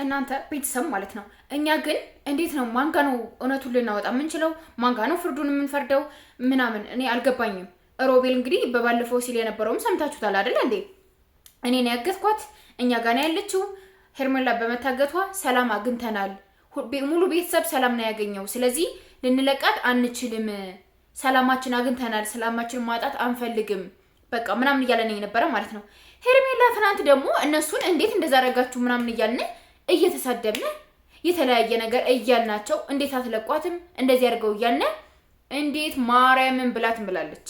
እናንተ ቤተሰብ ማለት ነው። እኛ ግን እንዴት ነው ማንጋ ነው እውነቱን ልናወጣ የምንችለው? ማንጋ ነው ፍርዱን የምንፈርደው? ምናምን እኔ አልገባኝም። ሮቤል እንግዲህ በባለፈው ሲል የነበረውም ሰምታችሁታል አይደል እንዴ? እኔ ነው ያገትኳት፣ እኛ ጋር ነው ያለችው። ሄርሜላ በመታገቷ ሰላም አግኝተናል። ሙሉ ቤተሰብ ሰላም ነው ያገኘው። ስለዚህ ልንለቃት አንችልም። ሰላማችን አግኝተናል። ሰላማችን ማጣት አንፈልግም። በቃ ምናምን እያለን የነበረ ማለት ነው። ሄርሜላ ትናንት ደግሞ እነሱን እንዴት እንደዛ አደረጋችሁ ምናምን እያልን እየተሳደብን የተለያየ ነገር እያልናቸው እንዴት አትለቋትም እንደዚህ አድርገው እያልን እንዴት ማርያምን ብላት ምላለች።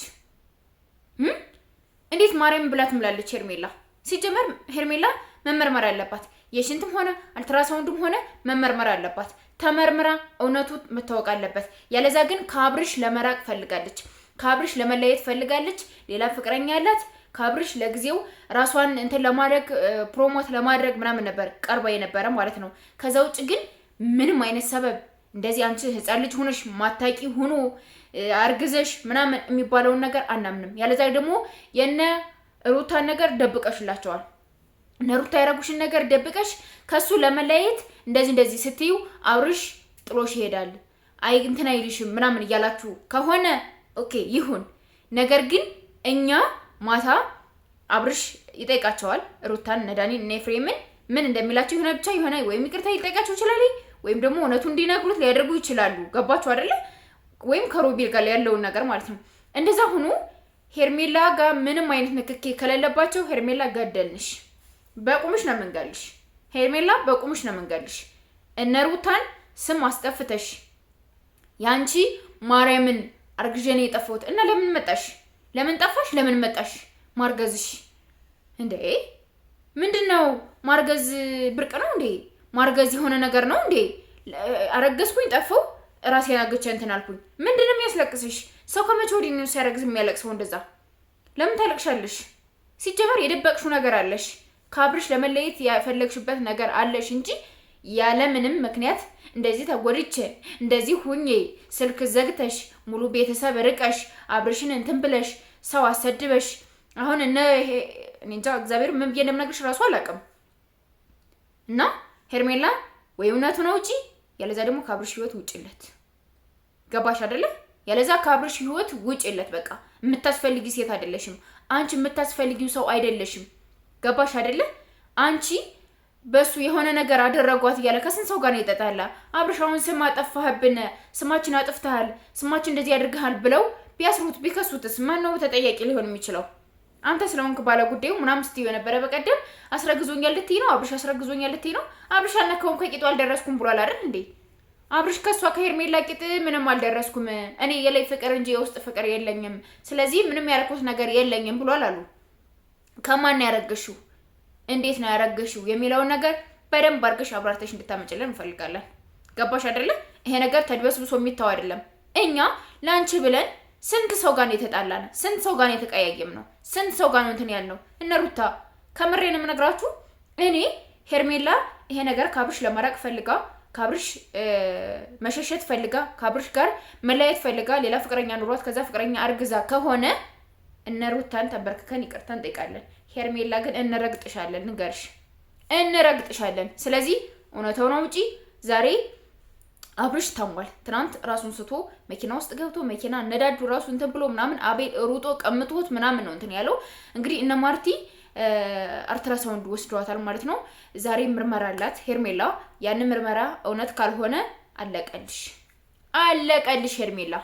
እንዴት ማርያምን ብላት ምላለች። ሄርሜላ ሲጀመር ሄርሜላ መመርመር አለባት። የሽንትም ሆነ አልትራሳውንድም ሆነ መመርመር አለባት። ተመርምራ እውነቱ መታወቅ አለበት። ያለዛ ግን ከአብርሽ ለመራቅ ፈልጋለች። ከአብርሽ ለመለየት ፈልጋለች። ሌላ ፍቅረኛ ያላት ከአብርሽ ለጊዜው ራሷን እንትን ለማድረግ ፕሮሞት ለማድረግ ምናምን ነበር ቀርባ የነበረ ማለት ነው። ከዛ ውጭ ግን ምንም አይነት ሰበብ እንደዚህ አንቺ ህፃን ልጅ ሆነሽ ማታቂ ሆኖ አርግዘሽ ምናምን የሚባለውን ነገር አናምንም። ያለዛ ደግሞ የነ ሩታን ነገር ደብቀሽላቸዋል። እነ ሩታ ያረጉሽን ነገር ደብቀሽ ከሱ ለመለየት እንደዚህ ስትዩ አብርሽ ጥሎሽ ይሄዳል፣ አይ እንትን አይልሽም ምናምን እያላችሁ ከሆነ ኦኬ ይሁን። ነገር ግን እኛ ማታ አብርሽ ይጠይቃቸዋል ሩታን፣ ነዳኒ እና ኤፍሬምን ምን እንደሚላቸው የሆነ ብቻ የሆነ ወይም ይቅርታ ሊጠይቃቸው ይችላል፣ ወይም ደግሞ እውነቱ እንዲነግሩት ሊያደርጉ ይችላሉ። ገባችሁ አይደለ? ወይም ከሮቤል ጋር ያለውን ነገር ማለት ነው። እንደዛ ሆኖ ሄርሜላ ጋር ምንም አይነት ንክኬ ከሌለባቸው ሄርሜላ ገደልንሽ፣ በቁምሽ ነው መንገልሽ። ሄርሜላ በቁምሽ ነው መንገልሽ። እነ ሩታን ስም አስጠፍተሽ ያንቺ ማርያምን አርግጀኔ የጠፋሁት እና ለምን መጣሽ? ለምን ጠፋሽ? ለምን መጣሽ? ማርገዝሽ እንዴ ምንድነው? ማርገዝ ብርቅ ነው እንዴ? ማርገዝ የሆነ ነገር ነው እንዴ? አረገዝኩኝ ጠፋው ራሴን አግቼ እንትን አልኩኝ። ምንድነው የሚያስለቅስሽ? ሰው ከመቼ ወዲህ ነው ሲያረግዝ የሚያለቅሰው? እንደዛ ለምን ታለቅሻለሽ? ሲጀመር የደበቅሽው ነገር አለሽ። ከአብርሽ ለመለየት ያፈለግሽበት ነገር አለሽ እንጂ ያለ ምንም ምክንያት እንደዚህ ተጎድቼ እንደዚህ ሁኜ ስልክ ዘግተሽ ሙሉ ቤተሰብ ርቀሽ አብርሽን እንትን ብለሽ ሰው አሰድበሽ አሁን እኔ እንጃ እግዚአብሔር ምን ብዬ እንደምነግርሽ ራሱ አላውቅም። እና ሄርሜላ ወይ እውነቱ ነው ውጪ፣ ያለዛ ደግሞ ከአብርሽ ህይወት ውጪለት። ገባሽ አይደለ? ያለዛ ከአብርሽ ህይወት ውጪለት። በቃ የምታስፈልጊ ሴት አይደለሽም አንቺ፣ የምታስፈልጊው ሰው አይደለሽም። ገባሽ አይደለ? አንቺ በሱ የሆነ ነገር አደረጓት እያለ ከስንት ሰው ጋር ነው ይጠጣላ። አብርሽ አሁን ስም አጠፋህብን፣ ስማችን አጥፍተሃል፣ ስማችን እንደዚህ ያድርግሃል ብለው ቢያስሩት ቢከሱትስ ማን ነው ተጠያቂ ሊሆን የሚችለው? አንተ ስለሆንክ ባለ ጉዳዩ ምናምን ስትይው የነበረ በቀደም አስረግዞኛል ልትይ ነው። አብርሽ አስረግዞኛል ልትይ ነው። አብርሽ አልነካውም ከቂጡ አልደረስኩም ብሏል አይደል እንዴ? አብርሽ ከሷ ከሄርሜላ ቂጥ ምንም አልደረስኩም፣ እኔ የላይ ፍቅር እንጂ የውስጥ ፍቅር የለኝም፣ ስለዚህ ምንም ያረኩት ነገር የለኝም ብሏል አሉ። ከማን ያረገሽው እንዴት ነው ያረገሽው የሚለውን ነገር በደንብ አድርገሽ አብራርተሽ እንድታመጭልን እንፈልጋለን። ገባሽ አይደለ? ይሄ ነገር ተድበስብሶ የሚታው አይደለም። እኛ ላንቺ ብለን ስንት ሰው ጋር ነው የተጣላነ፣ ስንት ሰው ጋር ነው የተቀያየም ነው፣ ስንት ሰው ጋር ነው እንትን ያልነው። እነ ሩታ ከምሬን የምነግራችሁ እኔ ሄርሜላ ይሄ ነገር ከአብርሽ ለማራቅ ፈልጋ፣ ከአብርሽ መሸሸት ፈልጋ፣ ከአብርሽ ጋር መለያየት ፈልጋ፣ ሌላ ፍቅረኛ ኑሯት ከዛ ፍቅረኛ አርግዛ ከሆነ እነ ሩታን ተንበርክከን ይቅርታ እንጠይቃለን። ሄርሜላ ግን እንረግጥሻለን፣ ንገርሽ እንረግጥሻለን። ስለዚህ እውነታው ነው ውጪ። ዛሬ አብርሽ ታሟል። ትናንት ራሱን ስቶ መኪና ውስጥ ገብቶ መኪና ነዳዱ ራሱ እንትን ብሎ ምናምን አቤል ሩጦ ቀምቶት ምናምን ነው እንትን ያለው። እንግዲህ እነ ማርቲ አልትራሳውንድ ወስደዋታል ማለት ነው። ዛሬ ምርመራ አላት ሄርሜላ። ያን ምርመራ እውነት ካልሆነ አለቀልሽ፣ አለቀልሽ። ሄርሜላ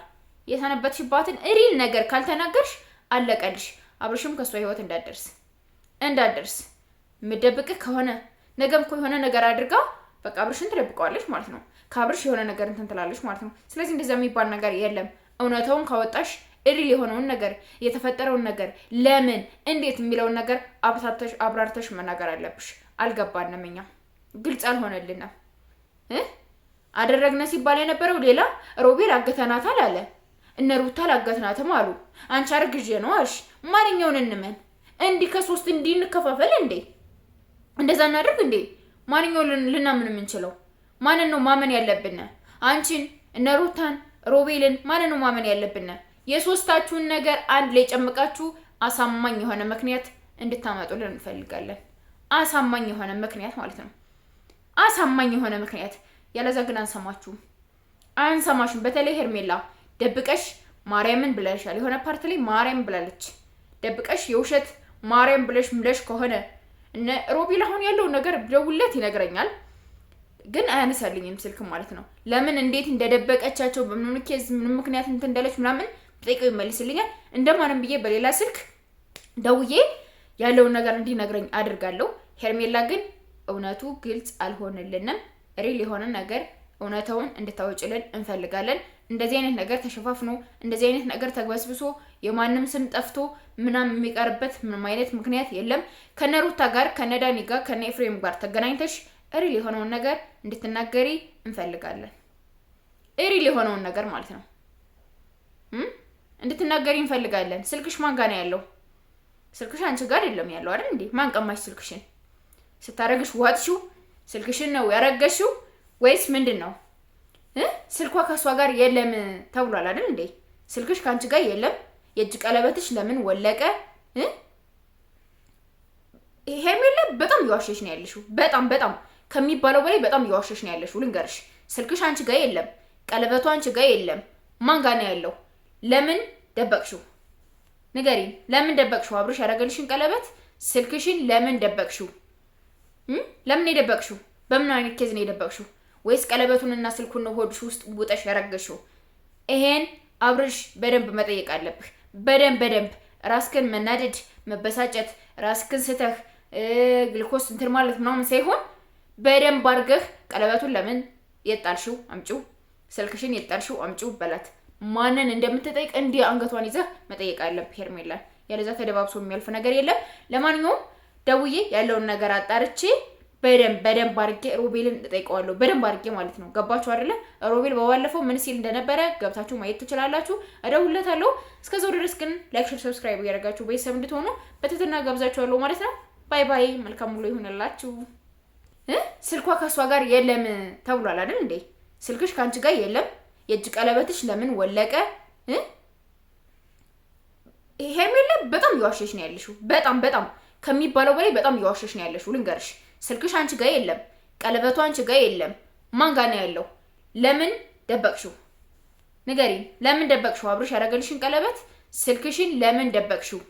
የተነበትሽባትን ሪል ነገር ካልተናገርሽ አለቀልሽ። አብርሽም ከሷ ህይወት እንዳደርስ ምደብቅ ከሆነ ነገም እኮ የሆነ ነገር አድርጋ በቃ አብርሽን ትደብቀዋለች ማለት ነው። ከአብርሽ የሆነ ነገር እንትን ትላለች ማለት ነው። ስለዚህ እንደዛ የሚባል ነገር የለም። እውነታውን ካወጣሽ እሪል የሆነውን ነገር የተፈጠረውን ነገር ለምን እንዴት የሚለውን ነገር አብራርተሽ መናገር አለብሽ። አልገባንም፣ እኛ ግልጽ አልሆነልንም። አደረግነ ሲባል የነበረው ሌላ ሮቤል አገተናታል አለ፣ እነ ሩታ አላገትናትም አሉ። አንቺ አርግዤ ነው አልሽ። ማንኛውን እንመን? እንዲህ ከሶስት እንዲህ እንከፋፈል እንዴ? እንደዛ እናደርግ እንዴ? ማንኛውን ልናምን የምንችለው? ማንን ነው ማመን ያለብን? አንቺን፣ እነ ሩታን፣ ሮቤልን ማንን ነው ማመን ያለብን? የሶስታችሁን ነገር አንድ ላይ ጨምቃችሁ አሳማኝ የሆነ ምክንያት እንድታመጡልን እንፈልጋለን። አሳማኝ የሆነ ምክንያት ማለት ነው። አሳማኝ የሆነ ምክንያት። ያለዛ ግን አንሰማሽም። በተለይ ሄርሜላ ደብቀሽ ማርያምን ብለሻል። የሆነ ፓርት ላይ ማርያም ብላለች። ደብቀሽ የውሸት ማርያም ብለሽ ከሆነ እነ ሮቤል አሁን ያለውን ነገር ደውለት ይነግረኛል፣ ግን አያነሳልኝም ስልክ ማለት ነው። ለምን እንዴት እንደደበቀቻቸው በምን ምክንያት እንትን እንዳለች ምናምን ጠይቀው ይመልስልኛል። እንደማንም ብዬ በሌላ ስልክ ደውዬ ያለውን ነገር እንዲነግረኝ አድርጋለሁ። ሄርሜላ ግን እውነቱ ግልጽ አልሆነልንም። ሪል የሆነ ነገር እውነታውን እንድታወጭልን እንፈልጋለን። እንደዚህ አይነት ነገር ተሸፋፍኖ እንደዚህ አይነት ነገር ተግበስብሶ የማንም ስም ጠፍቶ ምናምን የሚቀርበት ምንም አይነት ምክንያት የለም። ከነሩታ ጋር ከነዳኒ ጋር ከነ ኤፍሬም ጋር ተገናኝተሽ ሪል የሆነውን ነገር እንድትናገሪ እንፈልጋለን። ሪል የሆነውን ነገር ማለት ነው እንድትናገሪ እንፈልጋለን። ስልክሽ ማን ጋር ነው ያለው? ስልክሽ አንቺ ጋር አይደለም ያለው አይደል እንዴ? ማን ቀማሽ ስልክሽን? ስታረግሽ ዋጥሽው? ስልክሽን ነው ያረገሽው ወይስ ምንድነው? ስልኳ ከሷ ጋር የለም ተብሏል አይደል እንዴ? ስልክሽ ካንቺ ጋር የለም። የእጅ ቀለበትሽ ለምን ወለቀ? ሄርሜላ በጣም እየዋሸሽ ነው ያለሽው። በጣም ከሚባለው በላይ በጣም እየዋሸሽ ነው ያለሽው። ልንገርሽ፣ ስልክሽ አንቺ ጋር የለም፣ ቀለበቱ አንቺ ጋር የለም። ማን ጋር ነው ያለው? ለምን ደበቅሽው? ንገሪኝ፣ ለምን ደበቅሽው? አብርሽ ያደረገልሽን ቀለበት ስልክሽን ለምን ደበቅሽው? ለምን የደበቅሽው? በምን አይነት ኬዝ ነው የደበቅሽው? ወይስ ቀለበቱንና ስልኩን ነው ሆድሽ ውስጥ ውጠሽ ያረገሽው? ይሄን አብርሽ በደንብ መጠየቅ አለብህ። በደንብ ራስክን መናደድ፣ መበሳጨት፣ ራስክን ስተህ ግልኮስ እንትን ማለት ምናምን ሳይሆን በደንብ አድርገህ ቀለበቱን ለምን የጣልሽው አምጪው፣ ስልክሽን የጣልሽው አምጪው በላት። ማንን እንደምትጠይቅ እንዲህ አንገቷን ይዘህ መጠየቅ አለብህ ሄርሜላን። ያለዛ ተደባብሶ የሚያልፍ ነገር የለም። ለማንኛውም ደውዬ ያለውን ነገር አጣርቼ በደንብ አድርጌ ሮቤልን እጠይቀዋለሁ። በደንብ አድርጌ ማለት ነው። ገባችሁ አይደለ? ሮቤል በባለፈው ምን ሲል እንደነበረ ገብታችሁ ማየት ትችላላችሁ። እደውልለታለሁ። እስከዛው ድረስ ግን ላይክ፣ ሼር፣ ሰብስክራይብ እያደረጋችሁ ቤተሰብ እንድትሆኑ በትህትና ጋብዛችኋለሁ ማለት ነው። ባይ። መልካም ሙሉ ይሁንላችሁ። ስልኳ ከሷ ጋር የለም ተብሏል አይደል እንዴ? ስልክሽ ካንቺ ጋር የለም። የእጅ ቀለበትሽ ለምን ወለቀ? ሄርሜላ በጣም እየዋሸሽ ነው ያለሽው። በጣም ከሚባለው በላይ በጣም እየዋሸሽ ነው ያለሽው። ልንገርሽ፣ ስልክሽ አንቺ ጋር የለም፣ ቀለበቱ አንቺ ጋር የለም። ማን ጋር ነው ያለው? ለምን ደበቅሽው? ንገሪኝ፣ ለምን ደበቅሽው? አብርሽ ያደረገልሽን ቀለበት ስልክሽን ለምን ደበቅሽው?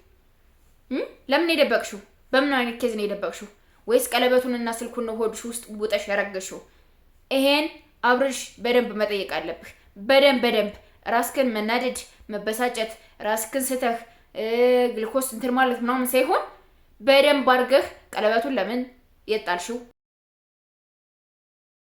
ለምን የደበቅሽው? በምን አይነት ኬዝ ነው የደበቅሽው? ወይስ ቀለበቱንና ስልኩን ነው ሆድሽ ውስጥ ውጠሽ ያረገሽው? ይሄን አብርሽ በደንብ መጠየቅ አለብህ። በደንብ ራስክን መናደድ፣ መበሳጨት፣ ራስክን ስተህ ግልኮስ እንትን ማለት ምናምን ሳይሆን በደንብ አድርገህ ቀለበቱን ለምን የጣልሽው?